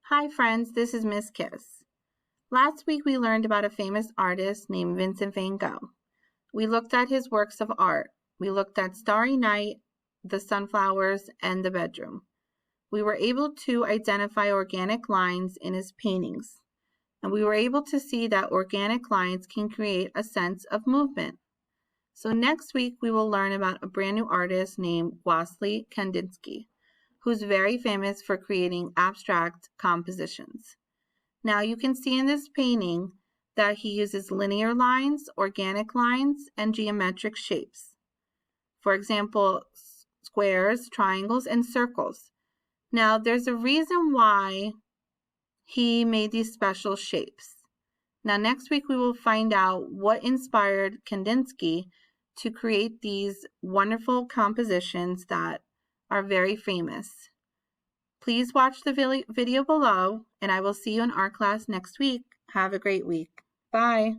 Hi friends, this is Miss Kiss. Last week we learned about a famous artist named Vincent van Gogh. We looked at his works of art. We looked at Starry Night, the sunflowers, and the bedroom. We were able to identify organic lines in his paintings, and we were able to see that organic lines can create a sense of movement. So next week we will learn about a brand new artist named Wassily Kandinsky, who's very famous for creating abstract compositions. Now you can see in this painting that he uses linear lines, organic lines, and geometric shapes. For example, squares, triangles, and circles. Now there's a reason why he made these special shapes. Now next week we will find out what inspired Kandinsky to create these wonderful compositions that are very famous. Please watch the video below, and I will see you in art class next week. Have a great week. Bye.